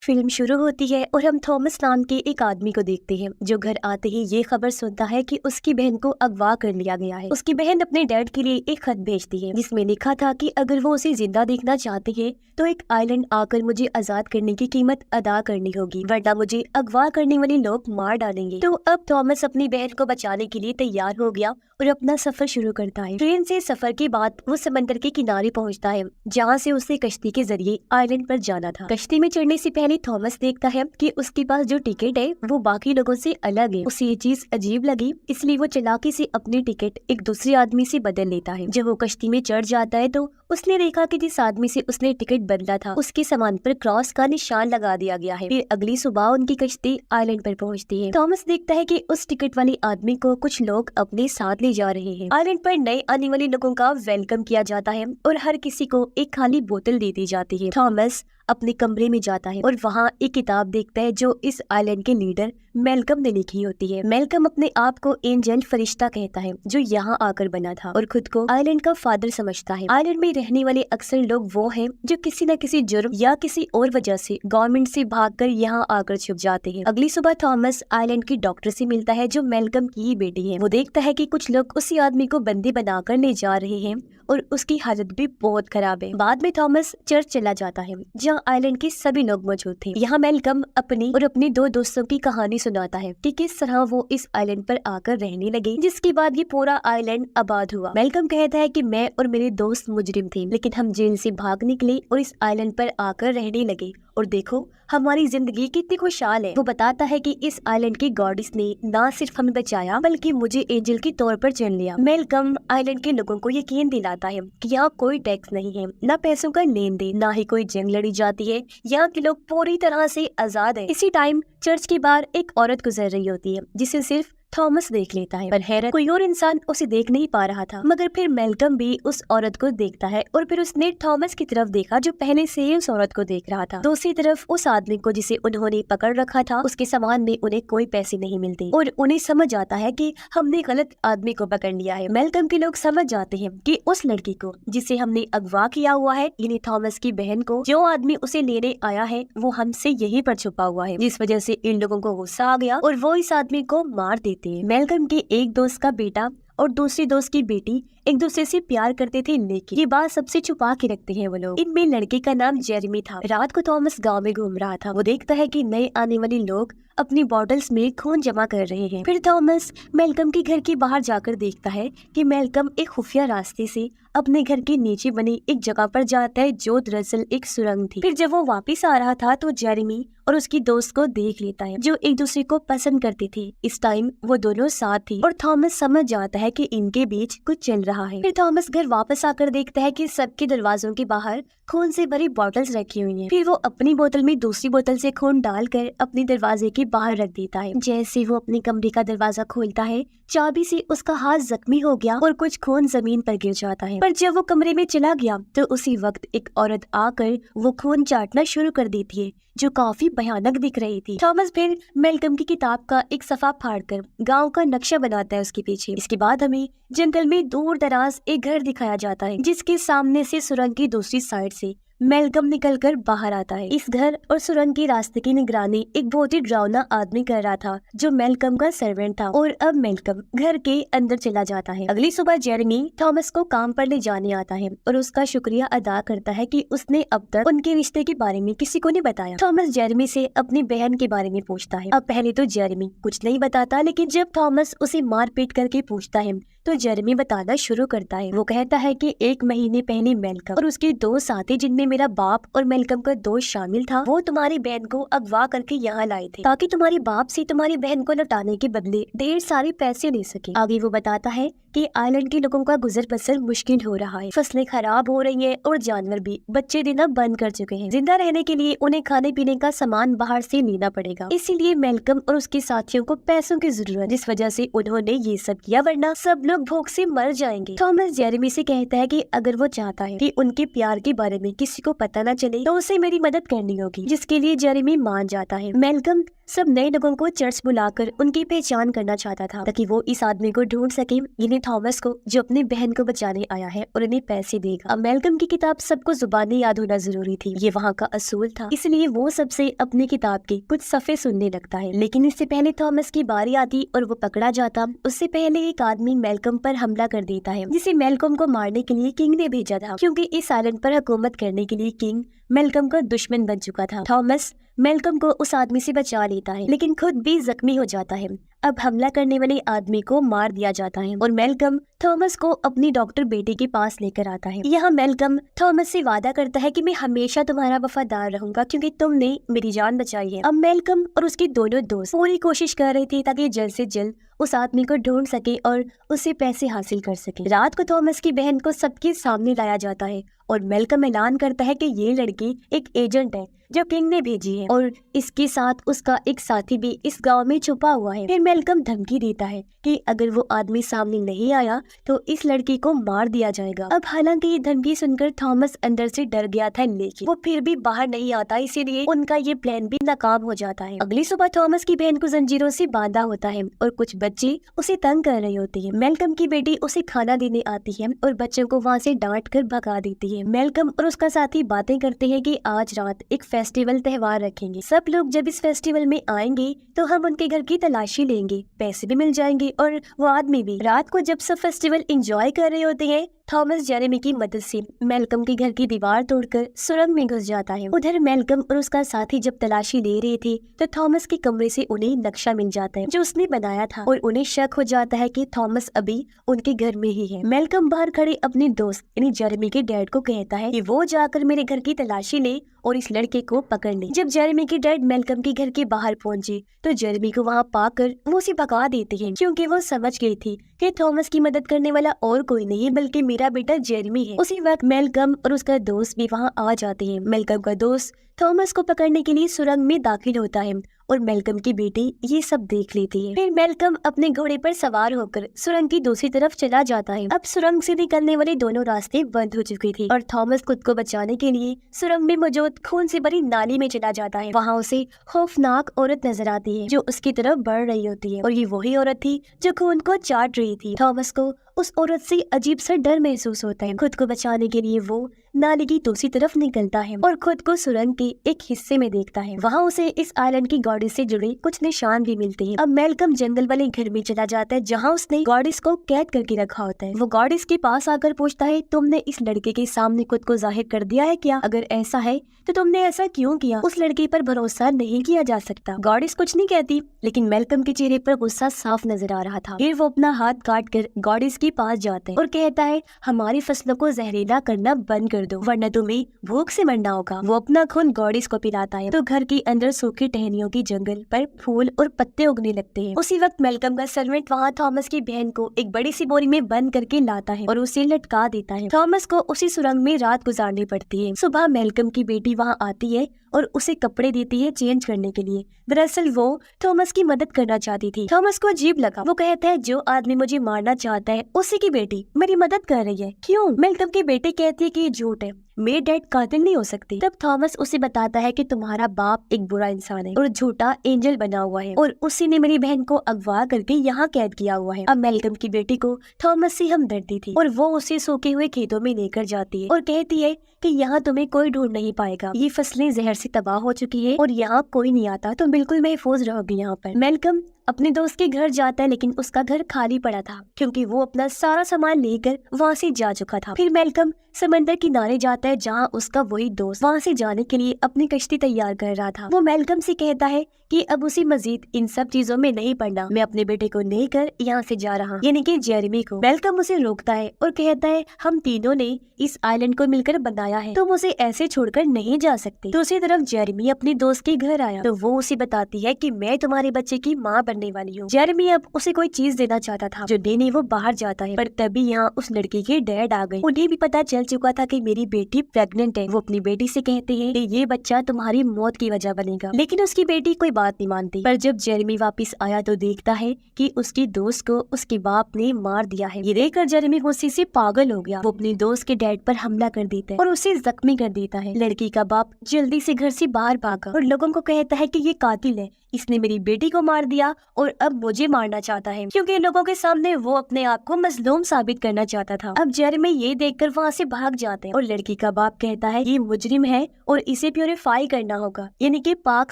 Film शुरू होती है और हम थॉमस नाम के एक आदमी को देखते हैं जो घर आते ही ये खबर सुनता है कि उसकी बहन को अगवा कर लिया गया है। उसकी बहन अपने डैड के लिए एक खत भेजती है जिसमें लिखा था कि अगर वो उसे जिंदा देखना चाहते हैं तो एक आइलैंड आकर मुझे आजाद करने की कीमत अदा करनी होगी, वरना मुझे अगवा करने वाले लोग मार डालेंगे। तो अब थॉमस अपनी बहन को बचाने के लिए तैयार हो गया और अपना सफर शुरू करता है। ट्रेन से सफर के बाद वो समंदर के किनारे पहुंचता है जहां से उसे कश्ती के जरिए आइलैंड पर जाना था। कश्ती में चढ़ने से पहले थॉमस देखता है कि उसके पास जो टिकट है वो बाकी लोगों से अलग है। उसे ये चीज अजीब लगी, इसलिए वो चालाकी से अपनी टिकट एक दूसरे आदमी से बदल लेता है। जब वो कश्ती में चढ़ जाता है तो उसने देखा कि जिस आदमी से उसने टिकट बदला था उसके सामान पर क्रॉस का निशान लगा दिया गया है। फिर अगली सुबह उनकी कश्ती आइलैंड पर पहुंचती है। थॉमस देखता है कि उस टिकट वाले आदमी को कुछ लोग अपने साथ ले जा रहे हैं। आइलैंड पर नए आने वाले लोगों का वेलकम किया जाता है और हर किसी को एक खाली बोतल दे दी जाती है। थॉमस अपने कमरे में जाता है और वहाँ एक किताब देखता है जो इस आइलैंड के लीडर मेलकम ने लिखी होती है। मेलकम अपने आप को एंजल फरिश्ता कहता है जो यहाँ आकर बना था और खुद को आइलैंड का फादर समझता है। आइलैंड में रहने वाले अक्सर लोग वो हैं जो किसी न किसी जुर्म या किसी और वजह से गवर्नमेंट से भागकर यहाँ आकर छुप जाते हैं। अगली सुबह थॉमस आइलैंड की डॉक्टर से मिलता है जो मेलकम की ही बेटी है। वो देखता है कि कुछ लोग उसी आदमी को बंदी बनाकर ले जा रहे हैं और उसकी हालत भी बहुत खराब है। बाद में थॉमस चर्च चला जाता है जहाँ आइलैंड के सभी लोग मौजूद थे। यहाँ मेलकम अपनी और अपने दो दोस्तों की कहानी सुनाता है कि किस तरह वो इस आइलैंड पर आकर रहने लगे, जिसके बाद ये पूरा आइलैंड आबाद हुआ। मेलकम कहता है कि मैं और मेरे दोस्त मुजरिम थे, लेकिन हम जेल से भाग निकले और इस आइलैंड पर आकर रहने लगे और देखो हमारी जिंदगी कितनी खुशहाल है। वो बताता है कि इस आइलैंड की गॉडेस ने न सिर्फ हमें बचाया बल्कि मुझे एंजल के तौर पर चुन लिया। मेलकम आइलैंड के लोगों को यकीन दिलाता है कि यहाँ कोई टैक्स नहीं है, न पैसों का लेन देन, न ही कोई जंग लड़ी जाती है। यहाँ के लोग पूरी तरह से आजाद है। इसी टाइम चर्च के बाहर एक औरत गुजर रही होती है जिसे सिर्फ थॉमस देख लेता है, पर हैरत कोई और इंसान उसे देख नहीं पा रहा था। मगर फिर मेलकम भी उस औरत को देखता है और फिर उसने थॉमस की तरफ देखा जो पहले से ही उस औरत को देख रहा था। दूसरी तरफ उस आदमी को जिसे उन्होंने पकड़ रखा था उसके सामान में उन्हें कोई पैसे नहीं मिलते और उन्हें समझ आता है कि हमने गलत आदमी को पकड़ लिया है। मेलकम के लोग समझ जाते हैं कि उस लड़की को जिसे हमने अगवा किया हुआ है, यानी थॉमस की बहन को, जो आदमी उसे लेने आया है वो हमसे यहीं पर छुपा हुआ है, जिस वजह से इन लोगों को गुस्सा आ गया और वो इस आदमी को मार देते हैं। मेलकम के एक दोस्त का बेटा और दूसरी दोस्त की बेटी एक दूसरे से प्यार करते थे, लेकिन ये बात सबसे छुपा के रखते हैं वो लोग। इनमें लड़के का नाम जेरेमी था। रात को थॉमस गांव में घूम रहा था। वो देखता है कि नए आने वाले लोग अपनी बॉटल्स में खून जमा कर रहे हैं। फिर थॉमस मेलकम के घर के बाहर जाकर देखता है कि मेलकम एक खुफिया रास्ते से अपने घर के नीचे बनी एक जगह पर जाता है जो दरअसल एक सुरंग थी। फिर जब वो वापस आ रहा था तो जेरेमी और उसकी दोस्त को देख लेता है जो एक दूसरे को पसंद करते थे। इस टाइम वो दोनों साथ थी और थॉमस समझ जाता है कि इनके बीच कुछ चल रहा है। फिर थॉमस घर वापस आकर देखता है कि सबके दरवाजों के बाहर खून से भरी बॉटल्स रखी हुई हैं। फिर वो अपनी बोतल में दूसरी बोतल से खून डालकर अपने दरवाजे के बाहर रख देता है। जैसे वो अपने कमरे का दरवाजा खोलता है, चाबी से उसका हाथ जख्मी हो गया और कुछ खून जमीन पर गिर जाता है। पर जब वो कमरे में चला गया तो उसी वक्त एक औरत आकर वो खून चाटना शुरू कर देती है जो काफी भयानक दिख रही थी। थॉमस फिर मेलकम की किताब का एक सफा फाड़कर गांव का नक्शा बनाता है उसके पीछे। इसके बाद हमें जंगल में दूर दराज एक घर दिखाया जाता है जिसके सामने से सुरंग की दूसरी साइड से मेलकम निकलकर बाहर आता है। इस घर और सुरंग के रास्ते की निगरानी एक बहुत ही डरावना आदमी कर रहा था जो मेलकम का सर्वेंट था और अब मेलकम घर के अंदर चला जाता है। अगली सुबह जेरेमी थॉमस को काम पर ले जाने आता है और उसका शुक्रिया अदा करता है कि उसने अब तक उनके रिश्ते के बारे में किसी को नहीं बताया। थॉमस जेरेमी से अपनी बहन के बारे में पूछता है। अब पहले तो जेरेमी कुछ नहीं बताता, लेकिन जब थॉमस उसे मार पीट करके पूछता है तो जेरेमी बताना शुरू करता है। वो कहता है कि 1 महीने पहले मेलकम और उसके 2 साथी, जिनमें मेरा बाप और मेलकम का दोस्त शामिल था, वो तुम्हारी बहन को अगवा करके यहाँ लाए थे ताकि तुम्हारे बाप से तुम्हारी बहन को लौटाने के बदले ढेर सारे पैसे ले सके। आगे वो बताता है कि आइलैंड के लोगों का गुजर बसर मुश्किल हो रहा है, फसलें खराब हो रही हैं और जानवर भी बच्चे देना बंद कर चुके हैं। जिंदा रहने के लिए उन्हें खाने पीने का सामान बाहर से लेना पड़ेगा, इसीलिए मेलकम और उसके साथियों को पैसों की जरूरत, जिस वजह से उन्होंने ये सब किया, वरना सब लोग भूख से मर जाएंगे। थॉमस जेरेमी से कहता है कि अगर वो चाहता है कि उनके प्यार के बारे में किसी को पता न चले तो उसे मेरी मदद करनी होगी, जिसके लिए जेरेमी मान जाता है। मेलकम सब नए लोगों को चर्च बुलाकर उनकी पहचान करना चाहता था ताकि वो इस आदमी को ढूंढ सके, यानी थॉमस को, जो अपनी बहन को बचाने आया है और उन्हें पैसे देगा। अब मैल्कम की किताब सबको जुबानी याद होना जरूरी थी, ये वहाँ का असूल था, इसलिए वो सबसे अपनी किताब के कुछ सफ़े सुनने लगता है। लेकिन इससे पहले थॉमस की बारी आती और वो पकड़ा जाता, उससे पहले एक आदमी मैल्कम पर हमला कर देता है, जिसे मैल्कम को मारने के लिए किंग ने भेजा था, क्योंकि इस आइलैंड पर हुकूमत करने के लिए किंग मैल्कम का दुश्मन बन चुका था। थॉमस मैल्कम को उस आदमी से बचा लेता है, लेकिन खुद भी जख्मी हो जाता है। अब हमला करने वाले आदमी को मार दिया जाता है और मैल्कम थॉमस को अपनी डॉक्टर बेटी के पास लेकर आता है। यहाँ मैल्कम थॉमस से वादा करता है कि मैं हमेशा तुम्हारा वफादार रहूंगा, क्योंकि तुमने मेरी जान बचाई है। अब मैल्कम और उसके दोनों दोस्त पूरी कोशिश कर रहे थे ताकि जल्द से जल्द उस आदमी को ढूंढ सके और उससे पैसे हासिल कर सके। रात को थॉमस की बहन को सबके सामने लाया जाता है और मैल्कम ऐलान करता है कि ये लड़की एक एजेंट है जो किंग ने भेजी है और इसके साथ उसका एक साथी भी इस गांव में छुपा हुआ है। फिर मैल्कम धमकी देता है कि अगर वो आदमी सामने नहीं आया तो इस लड़की को मार दिया जाएगा। अब हालांकि ये धमकी सुनकर थॉमस अंदर से डर गया था, लेकिन वो फिर भी बाहर नहीं आता, इसीलिए उनका ये प्लान भी नाकाम हो जाता है। अगली सुबह थॉमस की बहन को जंजीरों से बांधा होता है और कुछ बच्चे उसे तंग कर रहे होते हैं। मैल्कम की बेटी उसे खाना देने आती है और बच्चों को वहाँ से डांट कर भगा देती है। मैल्कम और उसका साथी बातें करते हैं कि आज रात एक फेस्टिवल त्योहार रखेंगे, सब लोग जब इस फेस्टिवल में आएंगे तो हम उनके घर की तलाशी लेंगे, पैसे भी मिल जाएंगे और वो आदमी भी। रात को जब सब फेस्टिवल एंजॉय कर रहे होते हैं, थॉमस जेरेमी की मदद से मैल्कम के घर की दीवार तोड़कर सुरंग में घुस जाता है। उधर मैल्कम और उसका साथी जब तलाशी ले रहे थे तो थॉमस के कमरे से उन्हें नक्शा मिल जाता है जो उसने बनाया था और उन्हें शक हो जाता है कि थॉमस अभी उनके घर में ही है। मैल्कम बाहर खड़े अपने दोस्त यानी जेरेमी के डैड को कहता है कि वो जाकर मेरे घर की तलाशी ले और इस लड़के को पकड़ ले। जब जेरेमी के डैड मैल्कम के घर के बाहर पहुंचे तो जेरेमी को वहां पाकर वो उसे भगा देते हैं, क्योंकि वो समझ गई थी कि थॉमस की मदद करने वाला और कोई नहीं बल्कि मेरा बेटा जेरेमी है। उसी वक्त मैल्कम और उसका दोस्त भी वहां आ जाते हैं। मैल्कम का दोस्त थॉमस को पकड़ने के लिए सुरंग में दाखिल होता है और मैल्कम की बेटी ये सब देख लेती है। फिर मैल्कम अपने घोड़े पर सवार होकर सुरंग की दूसरी तरफ चला जाता है। अब सुरंग से निकलने वाले दोनों रास्ते बंद हो चुके थे और थॉमस खुद को बचाने के लिए सुरंग में मौजूद खून से भरी नाली में चला जाता है। वहाँ उसे खौफनाक औरत नजर आती है जो उसकी तरफ बढ़ रही होती है और ये वही औरत थी जो खून को चाट रही थी। थॉमस को उस औरत से अजीब सा डर महसूस होता है। खुद को बचाने के लिए वो नाली की दूसरी तरफ निकलता है और खुद को सुरंग के एक हिस्से में देखता है। वहाँ उसे इस आइलैंड की गॉडेस से जुड़े कुछ निशान भी मिलते हैं। अब मैल्कम जंगल वाले घर में चला जाता है जहाँ उसने गॉडेस को कैद करके रखा होता है। वो गॉडेस के पास आकर पूछता है, तुमने इस लड़के के सामने खुद को जाहिर कर दिया है क्या? अगर ऐसा है तो तुमने ऐसा क्यों किया? उस लड़के पर भरोसा नहीं किया जा सकता। गॉडेस कुछ नहीं कहती, लेकिन मैल्कम के चेहरे पर गुस्सा साफ नजर आ रहा था। फिर वो अपना हाथ काट कर गॉडेस के पास जाता है और कहता है, हमारी फसलों को जहरीला करना बंद कर दो वरना तुम्हें भूख से मरना होगा। वो अपना खून गॉडेस को पिलाता है तो घर के अंदर सूखी टहनियों की जंगल पर फूल और पत्ते उगने लगते हैं। उसी वक्त मैल्कम का सर्वेंट वहाँ थॉमस की बहन को एक बड़ी सी बोरी में बंद करके लाता है और उसे लटका देता है। थॉमस को उसी सुरंग में रात गुजारनी पड़ती है। सुबह मैल्कम की बेटी वहाँ आती है और उसे कपड़े देती है चेंज करने के लिए। दरअसल वो थॉमस की मदद करना चाहती थी। थॉमस को अजीब लगा। वो कहता है, जो आदमी मुझे मारना चाहता है उसी की बेटी मेरी मदद कर रही है, क्यों? मैल्कम की बेटी कहती है कि ये झूठ है, मेरे डैड कातिल नहीं हो सकते। तब थॉमस उसे बताता है कि तुम्हारा बाप एक बुरा इंसान है और झूठा एंजल बना हुआ है और उसी ने मेरी बहन को अगवा करके यहाँ कैद किया हुआ है। अब मैल्कम की बेटी को थॉमस से हमदर्दी थी और वो उसे सूखे हुए खेतों में लेकर जाती है और कहती है कि यहाँ तुम्हें कोई ढूंढ नहीं पाएगा, ये फसलें जहर से तबाह हो चुकी है और यहाँ कोई नहीं आता, तुम बिल्कुल महफूज रहोगी यहाँ पर। मैल्कम अपने दोस्त के घर जाता है, लेकिन उसका घर खाली पड़ा था क्योंकि वो अपना सारा सामान लेकर वहाँ से जा चुका था। फिर मैल्कम समंदर किनारे जाता है जहाँ उसका वही दोस्त वहाँ से जाने के लिए अपनी कश्ती तैयार कर रहा था। वो मैल्कम से कहता है कि अब उसे मजीद इन सब चीजों में नहीं पड़ना, मैं अपने बेटे को लेकर यहाँ से जा रहा, यानी कि जेरेमी को। मैल्कम उसे रोकता है और कहता है, हम तीनों ने इस आइलैंड को मिलकर बनाया है, तुम उसे ऐसे छोड़कर नहीं जा सकते। दूसरी तरफ जेरेमी अपने दोस्त के घर आया तो वो उसे बताती है कि मैं तुम्हारे बच्चे की माँ बनने वाली हूँ। जेरेमी अब उसे कोई चीज देना चाहता था जो देने वो बाहर जाता है, पर तभी यहाँ उस लड़की के डैड आ गए। उन्हें भी पता चल चुका था कि मेरी बेटी बेटी प्रेग्नेंट है। वो अपनी बेटी से कहते हैं कि ये बच्चा तुम्हारी मौत की वजह बनेगा, लेकिन उसकी बेटी कोई बात नहीं मानती। पर जब जेरेमी वापस आया तो देखता है कि उसकी दोस्त को उसके बाप ने मार दिया है। ये देखकर जेरेमी गुस्से से पागल हो गया। वो अपनी दोस्त के डैड पर हमला कर देता है और उसे जख्मी कर देता है। लड़की का बाप जल्दी से घर से बाहर भागा और लोगों को कहता है कि ये कातिल है, इसने मेरी बेटी को मार दिया और अब मुझे मारना चाहता है, क्योंकि लोगों के सामने वो अपने आप को मजलूम साबित करना चाहता था। अब जेरेमी ये देखकर वहाँ से भाग जाते हैं और लड़की का बाप कहता है ये मुजरिम है और इसे प्योरीफाई करना होगा, यानी कि पाक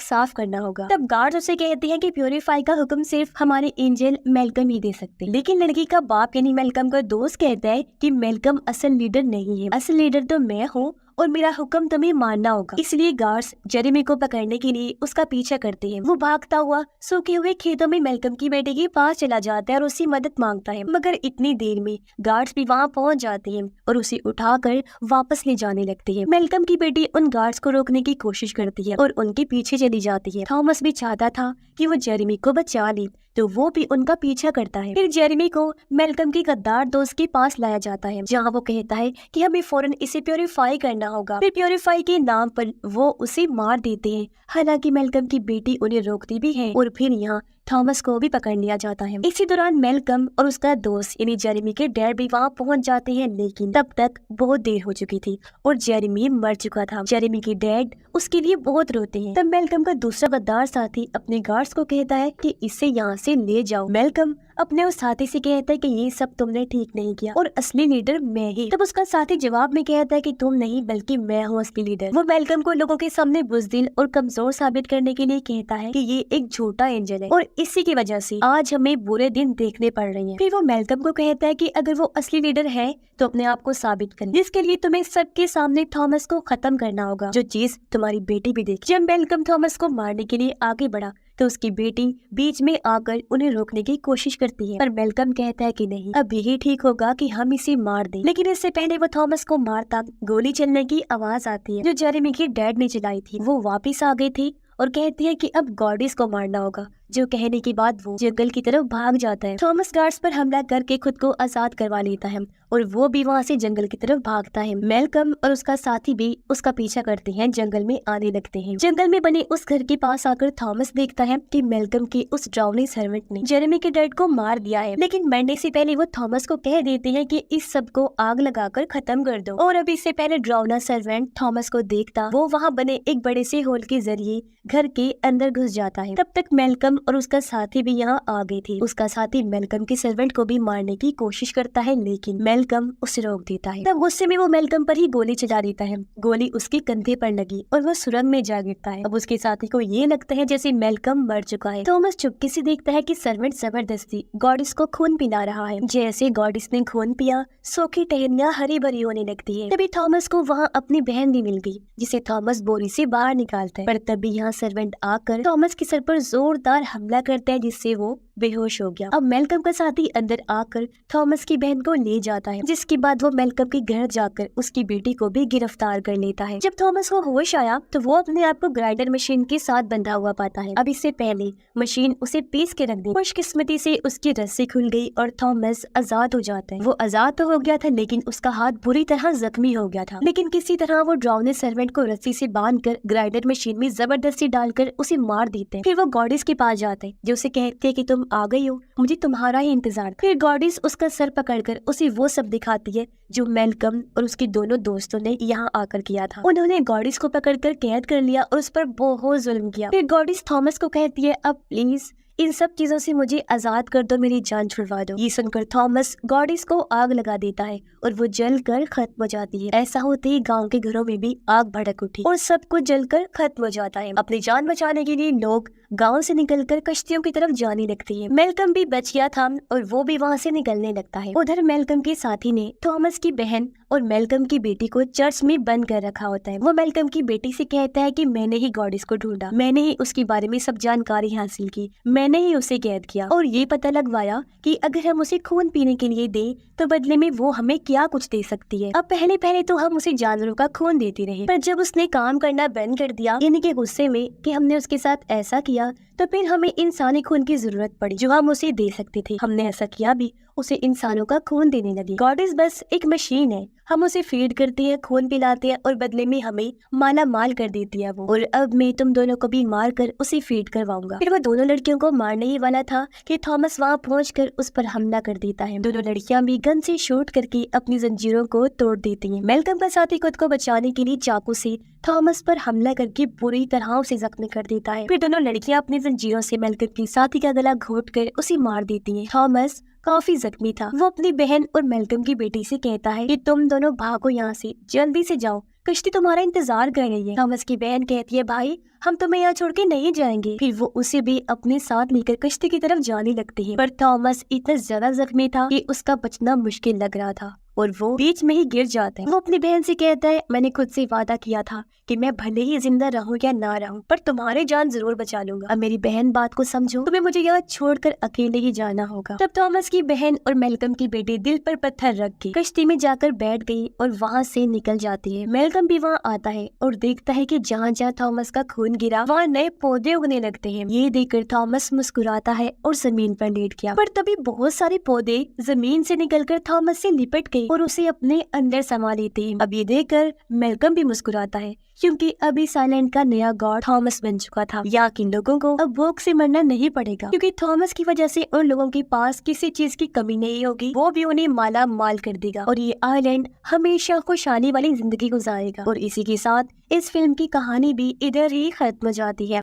साफ करना होगा। तब गार्ड उसे कहते हैं कि प्योरीफाई का हुक्म सिर्फ हमारे एंजल मेलकम ही दे सकते, लेकिन लड़की का बाप यानी मेलकम का दोस्त कहता है कि मेलकम असल लीडर नहीं है, असल लीडर तो मैं हूँ और मेरा हुक्म तुम्हें मानना होगा। इसलिए गार्ड्स जेरेमी को पकड़ने के लिए उसका पीछा करते हैं। वो भागता हुआ सूखे हुए खेतों में मेलकम की बेटी के पास चला जाता है और उससे मदद मांगता है, मगर इतनी देर में गार्ड्स भी वहाँ पहुँच जाते हैं और उसे उठाकर वापस ले जाने लगते हैं। मेलकम की बेटी उन गार्ड्स को रोकने की कोशिश करती है और उनके पीछे चली जाती है। थॉमस भी चाहता था कि वो जेरेमी को बचा ले, तो वो भी उनका पीछा करता है। फिर जेरेमी को मेलकम की गद्दार दोस्त के पास लाया जाता है, जहाँ वो कहता है कि हमें फौरन इसे प्योरीफाई करना होगा। फिर प्योरीफाई के नाम पर वो उसे मार देते हैं, हालांकि मेलकम की बेटी उन्हें रोकती भी है और फिर यहाँ थॉमस को भी पकड़ लिया जाता है। इसी दौरान मेलकम और उसका दोस्त यानी जेरेमी के डैड भी वहाँ पहुँच जाते हैं, लेकिन तब तक बहुत देर हो चुकी थी और जेरेमी मर चुका था। जेरेमी के डैड उसके लिए बहुत रोते हैं। तब मेलकम का दूसरा गद्दार साथी अपने गार्ड्स को कहता है कि इसे यहाँ से ले जाओ। मेलकम अपने उस साथी से कहता है कि ये सब तुमने ठीक नहीं किया और असली लीडर मैं ही। तब उसका साथी जवाब में कहता है कि तुम नहीं बल्कि मैं हूँ असली लीडर। वो मेलकम को लोगों के सामने बुज़दिल और कमजोर साबित करने के लिए कहता है कि ये एक झूठा एंजल है और इसी की वजह से आज हमें बुरे दिन देखने पड़ रहे हैं। फिर वो मेलकम को कहता है कि अगर वो असली लीडर है तो अपने आप को साबित करें, जिसके लिए तुम्हें सबके सामने थॉमस को खत्म करना होगा, जो चीज तुम्हारी बेटी भी देख। जब मेलकम थॉमस को मारने के लिए आगे बढ़ा तो उसकी बेटी बीच में आकर उन्हें रोकने की कोशिश करती है, पर मेलकम कहता है कि नहीं, अब यही ठीक होगा कि हम इसे मार दें। लेकिन इससे पहले वो थॉमस को मारता गोली चलने की आवाज आती है, जो जेरेमी के डैड ने चलाई थी। वो वापिस आ गई थी और कहती है कि अब गॉडिस को मारना होगा, जो कहने के बाद वो जंगल की तरफ भाग जाता है। थॉमस गार्ड्स पर हमला करके खुद को आजाद करवा लेता है और वो भी वहाँ से जंगल की तरफ भागता है। मेलकम और उसका साथी भी उसका पीछा करते हैं, जंगल में आने लगते हैं। जंगल में बने उस घर के पास आकर थॉमस देखता है कि मेलकम के उस ड्राउनी सर्वेंट ने जेरेमी के डैड को मार दिया है, लेकिन मरने से पहले वो थॉमस को कह देते हैं कि इस सब को आग लगाकर खत्म कर दो। और अभी इससे पहले ड्राउना सर्वेंट थॉमस को देखता वो वहाँ बने एक बड़े से होल के जरिए घर के अंदर घुस जाता है। तब तक मेलकम और उसका साथी भी यहाँ आ गए थे। उसका साथी मेलकम के सर्वेंट को भी मारने की कोशिश करता है, लेकिन मेलकम उसे रोक देता है। तब गुस्से में वो मेलकम पर ही गोली चला देता है। गोली उसके कंधे पर लगी और वो सुरंग में जा गिरता है। अब उसके साथी को ये लगता है जैसे मेलकम मर चुका है। थॉमस चुपके से देखता है कि सर्वेंट जबरदस्ती गॉडिस को खून पिला रहा है। जैसे गॉडिस ने खून पिया, सूखी टहनियां हरी भरी होने लगती है। तभी थॉमस को वहाँ अपनी बहन भी मिल गई, जिसे थॉमस बोरी से बाहर निकालता है। पर तभी यहाँ सर्वेंट आकर थॉमस के सर पर जोरदार हमला करता है, जिससे वो बेहोश हो गया। अब मेलकम का साथी अंदर आकर थॉमस की बहन को ले जाता है, जिसके बाद वो मेलकम के घर जाकर उसकी बेटी को भी गिरफ्तार कर लेता है। जब थॉमस को होश आया तो वो अपने आप को ग्राइंडर मशीन के साथ बंधा हुआ पाता है। अब इससे पहले मशीन उसे पीस के रख दी। खुशकिस्मती से उसकी रस्सी खुल गई और थॉमस आजाद हो जाता है। वो आजाद तो हो गया था, लेकिन उसका हाथ बुरी तरह जख्मी हो गया था। लेकिन किसी तरह वो ड्राउने सर्वेंट को रस्सी से बांधकर ग्राइंडर मशीन में जबरदस्ती डालकर उसे मार देते हैं। फिर वो गॉडिस के पास जाते हैं, जो उसे कहते हैं कि तुम आ गई हो, मुझे तुम्हारा ही इंतजार। फिर गॉडिस उसका सर पकड़कर उसे वो सब दिखाती है जो मेलकम और उसके दोनों दोस्तों ने यहाँ आकर किया था। उन्होंने गॉडिस को पकड़कर कैद कर लिया और उस पर बहुत जुल्म किया। फिर गॉडिस थॉमस को कहती है, अब प्लीज इन सब चीजों से मुझे आजाद कर दो, मेरी जान छुड़वा दो। ये सुनकर थॉमस गॉडिस को आग लगा देता है और वो जलकर खत्म हो जाती है। ऐसा होते ही गांव के घरों में भी आग भड़क उठी और सब कुछ जलकर खत्म हो जाता है। अपनी जान बचाने के लिए लोग गांव से निकलकर कश्तियों की तरफ जाने लगते हैं। मेलकम भी बच गया था और वो भी वहाँ से निकलने लगता है। उधर मेलकम के साथी ने थॉमस की बहन और मेलकम की बेटी को चर्च में बंद कर रखा होता है। वो मेलकम की बेटी से कहता है कि मैंने ही गॉडिस को ढूंढा, मैंने ही उसके बारे में सब जानकारी हासिल की, मैंने ही उसे कैद किया और ये पता लगवाया कि अगर हम उसे खून पीने के लिए दें तो बदले में वो हमें क्या कुछ दे सकती है। अब पहले पहले तो हम उसे जानवरों का खून देते रहे, पर जब उसने काम करना बंद कर दिया, यानी कि गुस्से में कि हमने उसके साथ ऐसा किया, तो फिर हमें इंसानी खून की जरूरत पड़ी जो हम उसे दे सकते थे। हमने ऐसा किया भी उसे इंसानों का खून देने लगी। गॉडेस बस एक मशीन है, हम उसे फीड करते हैं, खून पिलाते हैं और बदले में हमें माला माल कर देती है वो। और अब मैं तुम दोनों को भी मार कर उसे फीड करवाऊंगा। फिर वो दोनों लड़कियों को मारने ही वाला था कि थॉमस वहाँ पहुंचकर उस पर हमला कर देता है। दोनों लड़कियां भी गन से शूट करके अपनी जंजीरों को तोड़ देती हैं। मेलकम का साथी खुद को बचाने के लिए चाकू से थॉमस पर हमला करके बुरी तरह उसे जख्मी कर देता है। फिर दोनों लड़कियां अपनी जंजीरों से मेलकम की साथी का गला घोट कर उसे मार देती हैं। थॉमस काफी जख्मी था। वो अपनी बहन और मेलकम की बेटी से कहता है कि तुम दोनों भागो यहाँ से, जल्दी से जाओ, कश्ती तुम्हारा इंतजार कर रही है। थॉमस की बहन कहती है भाई हम तुम्हें यहाँ छोड़ के नहीं जाएंगे। फिर वो उसे भी अपने साथ लेकर कश्ती की तरफ जाने लगती है, पर थॉमस इतना ज्यादा जख्मी था कि उसका बचना मुश्किल लग रहा था और वो बीच में ही गिर जाता है। वो अपनी बहन से कहता है मैंने खुद से वादा किया था कि मैं भले ही जिंदा रहूं या ना रहूं, पर तुम्हारी जान जरूर बचा लूंगा। अब मेरी बहन बात को समझो, तुम्हें मुझे यहाँ छोड़कर अकेले ही जाना होगा। तब थॉमस की बहन और मेलकम की बेटी दिल पर पत्थर रख के कश्ती में जाकर बैठ गई और वहाँ से निकल जाती है। मेलकम भी वहाँ आता है और देखता है कि जहाँ जहाँ थॉमस का खून गिरा वहाँ नए पौधे उगने लगते हैं। ये देखकर थॉमस मुस्कुराता है और जमीन पर लेट गया, पर तभी बहुत सारे पौधे जमीन से निकलकर थॉमस से लिपट गए और उसे अपने अंदर समा लेते हैं। अब ये देखकर मेलकम भी मुस्कुराता है क्योंकि अभी साइलेंट का नया गॉड थॉमस बन चुका था। यहाँ के लोगों को अब भूख से मरना नहीं पड़ेगा क्योंकि थॉमस की वजह से उन लोगों के पास किसी चीज की कमी नहीं होगी। वो भी उन्हें माला माल कर देगा और ये आइलैंड हमेशा खुशहाली वाली जिंदगी गुजारेगा। और इसी के साथ इस फिल्म की कहानी भी इधर ही खत्म हो जाती है।